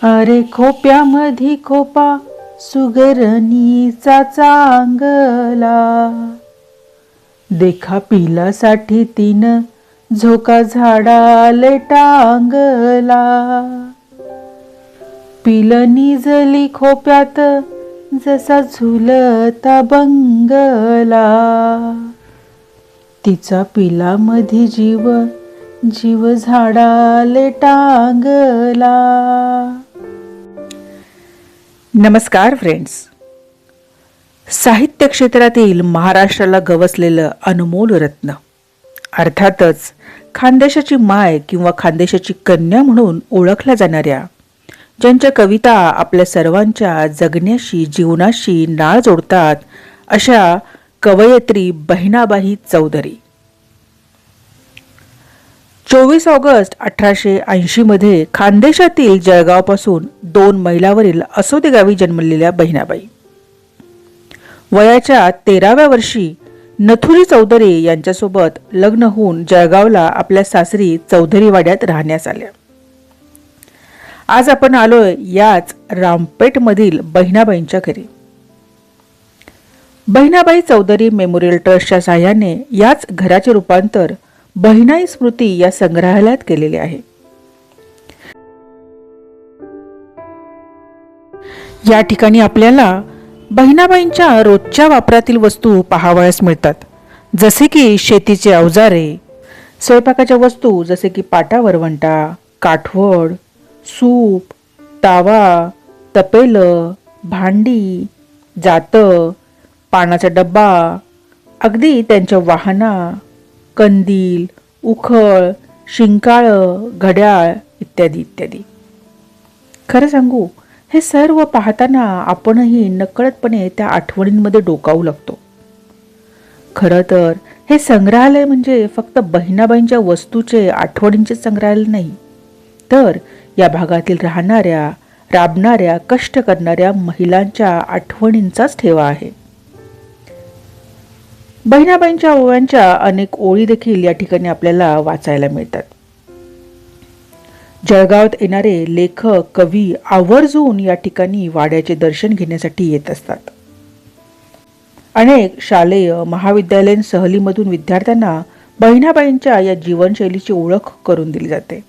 अरे खोप्यामधी खोपा सुगरणीचा चांगला, देखा पिलासाठी तिनं झोका झाडाले टांगला. पिल निजली खोप्यात जसा झुलता बंगला, तिचा पिलामधी जीव जीव झाडाले टांगला. नमस्कार फ्रेंड्स. साहित्य क्षेत्रातील महाराष्ट्राला गवसलेलं अनमोल रत्न, अर्थातच खानदेशाची माय किंवा खानदेशाची कन्या म्हणून ओळखल्या जाणाऱ्या, ज्यांच्या कविता आपल्या सर्वांच्या जगण्याशी जीवनाशी नाळ जोडतात, अशा कवयित्री बहिणाबाई चौधरी. 24 ऑगस्ट 1880 मध्ये खानदेशातील जळगावपासून 2 मैलावरील असोदे गावी जन्मलेल्या बहिणाबाई वयाच्या 13व्या वर्षी नथुरी चौधरी यांच्यासोबत लग्न होऊन जळगावला आपल्या सासरी चौधरीवाड्यात राहण्यास आल्या. आज आपण आलोय याच रामपेठ मधील बहिणाबाईंच्या घरी. बहिणाबाई चौधरी मेमोरियल ट्रस्टच्या सहाय्याने याच घराचे रूपांतर बहिणाई स्मृती या संग्रहालयात केलेले आहे. या ठिकाणी आपल्याला बहिणाबाईंच्या रोजच्या वापरातील वस्तू पाहावयास मिळतात, जसे की शेतीचे अवजारे, स्वयंपाकाच्या वस्तू जसे की पाटा वरवंटा, काठवड, सूप, तावा, तपेलं, भांडी, जातं, पानाचा डब्बा, अगदी त्यांच्या वाहना, कंदील, उखळ, शिंकाळ, घड्याळ इत्यादी इत्यादी. खरं सांगू, हे सर्व पाहताना आपणही नकळतपणे त्या आठवणींमध्ये डोकावू लागतो. खरं तर हे संग्रहालय म्हणजे फक्त बहिणाबाईंच्या वस्तूचे आठवणींचे संग्रहालय नाही, तर या भागातील राहणाऱ्या, राबणाऱ्या, कष्ट करणाऱ्या महिलांच्या आठवणींचाच ठेवा आहे. बहिणाबाईंच्या ओव्यांच्या अनेक ओळी देखील या ठिकाणी आपल्याला वाचायला मिळतात. जळगावात येणारे लेखक, कवी आवर्जून या ठिकाणी वाड्याचे दर्शन घेण्यासाठी येत असतात. अनेक शालेय, महाविद्यालयीन सहलीमधून विद्यार्थ्यांना बहिणाबाईंच्या या जीवनशैलीची ओळख करून दिली जाते.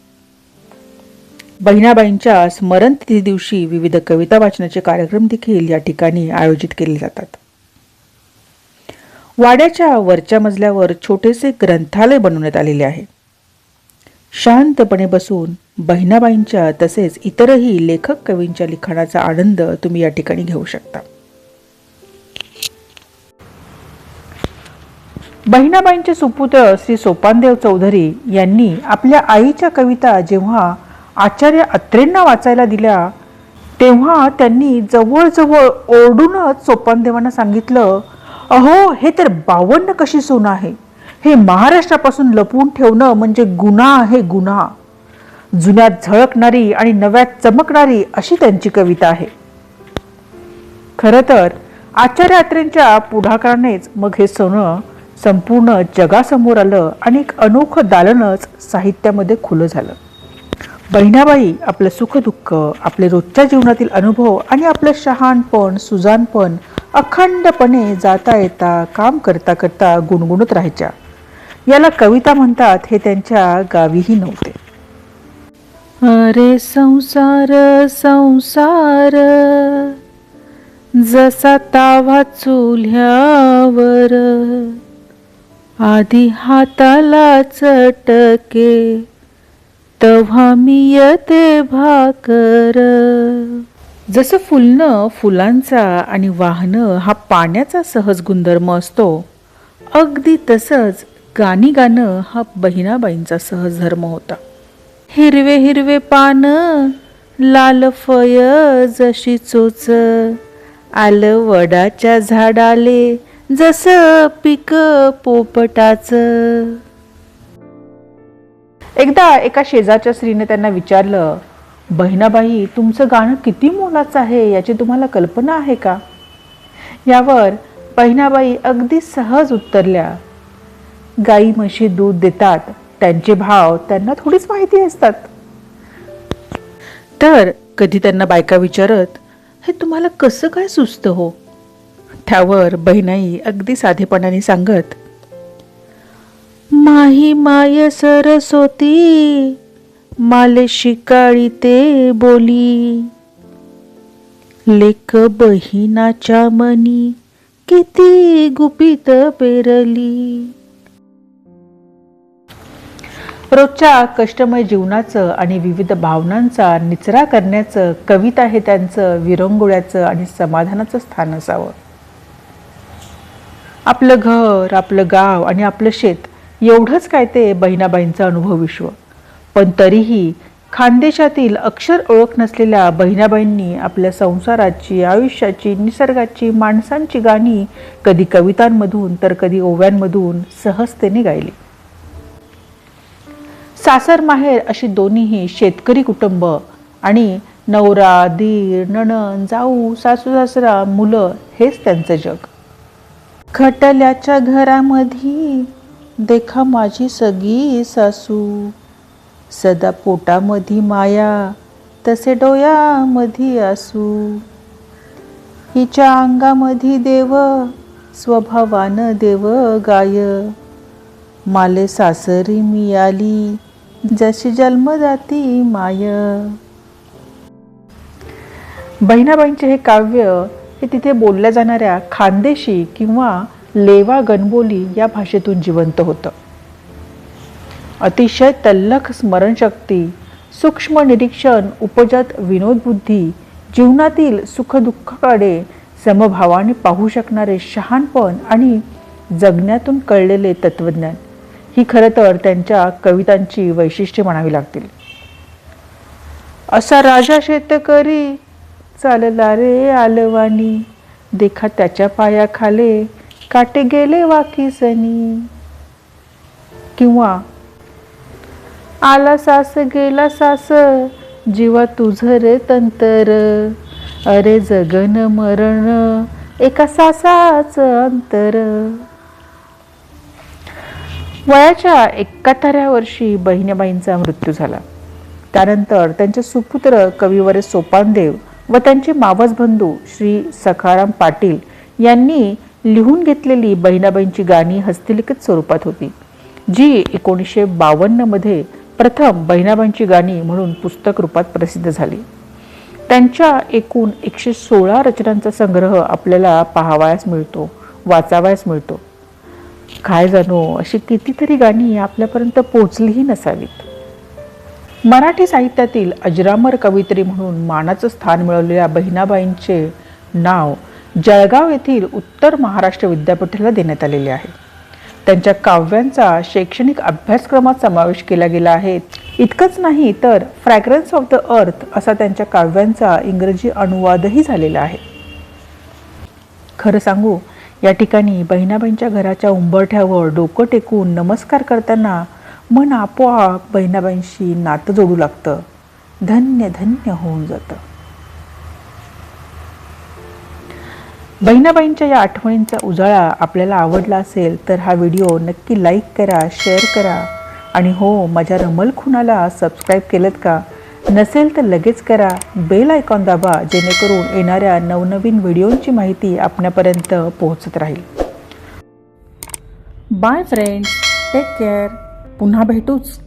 बहिणाबाईंच्या स्मरणतिथी दिवशी विविध कविता वाचनाचे कार्यक्रम देखील या ठिकाणी आयोजित केले जातात. वाड्याच्या वरच्या मजल्यावर छोटेसे ग्रंथालय बनवण्यात आलेले आहे. शांतपणे बसून बहिणाबाईंच्या तसेच इतरही लेखक कवींच्या लिखाणाचा आनंद तुम्ही या ठिकाणी घेऊ शकता. बहिणाबाईंचे सुपुत्र श्री सोपानदेव चौधरी यांनी आपल्या आईच्या कविता जेव्हा आचार्य अत्रेंना वाचायला दिल्या, तेव्हा त्यांनी जवळजवळ ओरडूनच सोपानदेवांना सांगितलं, अहो, हे तर 52 कशी सून आहे. हे महाराष्ट्रापासून लपवून ठेवणं म्हणजे गुन्हा आहे, गुन्हा. जुन्यात झळकणारी आणि नव्यात चमकणारी अशी त्यांची कविता आहे. खरं तर आचार्य अत्रेंच्या पुढाकारानेच मग हे सोनं संपूर्ण जगासमोर आलं आणि एक अनोखं दालनच साहित्यामध्ये खुलं झालं. बहिणाबाई आपलं सुखदुःख, आपले रोजच्या जीवनातील अनुभव आणि आपलं शहाणपण, सुजानपण अखंडपणे जाता येता, काम करता करता गुणगुणत राहायच्या. याला कविता म्हणतात हे त्यांच्या गावीही नव्हते. अरे संसार संसार जसा तावा चुल्यावर, आधी हाताला चटके तेव्हा मी येते भाकर. जसं फुलणं फुलांचा आणि वाहनं हा पाण्याचा सहज गुणधर्म असतो, अगदी तसंच गाणी गाणं हा बहिणाबाईंचा सहज धर्म होता. हिरवे हिरवे पान, लाल फय जशी चोच, आलं वडाच्या झाडाले जसं पीक पोपटाच. एकदा एका शेजारच्या स्त्रीने त्यांना विचारलं, बहिणाबाई, तुमचं गाणं किती मोलाचं आहे याची तुम्हाला कल्पना आहे का? यावर बहिणाबाई अगदी सहज उत्तरल्या, गाई म्हशी दूध देतात, त्यांचे भाव त्यांना थोडीच माहिती असतात. तर कधी त्यांना बायका विचारत, हे तुम्हाला कसं काय सुचतं हो? त्यावर बहिणाई अगदी साधेपणाने सांगत, माही माय सरस्वती माले शिकाळी ते बोली, लेक बहिणाच्या मनी किती गुपित पेरली. रोजच्या कष्टमय जीवनाचं आणि विविध भावनांचा निचरा करण्याचं कविता हे त्यांचं विरंगुळ्याचं आणि समाधानाचं स्थान असावं. आपलं घर, आपलं गाव आणि आपलं शेत एवढंच काय ते बहिणाबाईंचं अनुभव विश्व. पण तरीही खानदेशातील अक्षर ओळख नसलेल्या बहिणाबाईंनी आपल्या संसाराची, आयुष्याची, निसर्गाची, माणसांची गाणी कधी कवितांमधून तर कधी ओव्यांमधून सहजतेने गायली. सासर माहेर अशी दोन्हीही शेतकरी कुटुंब आणि नवरा, दीर, नणंद, जाऊ, सासू सासरा, मुलं हेच त्यांचं जग. खटल्याच्या घरामध्ये देखा माझी सगळी सासू, सदा पोटामध्ये माया तसे डोळ्यामध्ये आसू, हिच्या अंगामध्ये देव स्वभावानं देव गाय, माले सासरी मिळाली जशी जन्मदाती माय. बहिणाबाईंचे हे काव्य हे तिथे बोलल्या जाणाऱ्या खानदेशी किंवा लेवा गणबोली या भाषेतून जिवंत होतं. अतिशय तल्लख स्मरणशक्ती, सूक्ष्म निरीक्षण उपजत विनोदबुद्धी, जीवनातील सुखदुःखाकडे समभावाने पाहू शकणारे शहाणपण आणि जगण्यातून कळलेले तत्वज्ञान ही खरं तर त्यांच्या कवितांची वैशिष्ट्ये म्हणावी लागतील. असा राजा शेतकरी चालला रे आलवानी, देखा त्याच्या पायाखाले काटे गेले वाकीसनी. किंवा आला सास गेला सास जीवा तुझं रे तंतर, अरे जगन मरण एका सासाचं अंतर. वयाच्या 71व्या वर्षी बहिणाबाईंचा मृत्यू झाला. त्यानंतर त्यांचे सुपुत्र कविवर सोपानदेव व त्यांचे मावस बंधू श्री सखाराम पाटील यांनी लिहून घेतलेली बहिणाबाईंची गाणी हस्तलिखित स्वरूपात होती, जी 1952 मध्ये प्रथम बहिणाबाईंची गाणी म्हणून पुस्तक रूपात प्रसिद्ध झाली. त्यांच्या एकूण 116 रचनांचा संग्रह आपल्याला पाहावयास मिळतो, वाचावयास मिळतो. काय जाणो अशी कितीतरी गाणी आपल्यापर्यंत पोहोचलीही नसावीत. मराठी साहित्यातील अजरामर कवयित्री म्हणून मानाचं स्थान मिळवलेल्या बहिणाबाईंचे नाव जळगाव येथील उत्तर महाराष्ट्र विद्यापीठाला देण्यात आलेले आहे. त्यांच्या काव्यांचा शैक्षणिक अभ्यासक्रमात समावेश केला गेला आहे. इतकंच नाही तर फ्रॅग्रन्स ऑफ द अर्थ असा त्यांच्या काव्यांचा इंग्रजी अनुवादही झालेला आहे. खरं सांगू, या ठिकाणी बहिणाबाईंच्या घराच्या उंबरठ्यावर डोकं टेकून नमस्कार करताना मन आपोआप बहिणाबाईंशी नातं जोडू लागतं, धन्य धन्य होऊन जातं. बहिणाबाईंच्या या आठवणींचा उजाळा आपल्याला आवडला असेल तर हा व्हिडिओ नक्की लाईक करा, शेअर करा आणि हो, माझ्या रमल खुणाला सबस्क्राईब केलंत का? नसेल तर लगेच करा. बेल आयकॉन दाबा, जेणेकरून येणाऱ्या नवनवीन व्हिडिओंची माहिती आपल्यापर्यंत पोहोचत राहील. Bye friends, take care. पुन्हा भेटूच.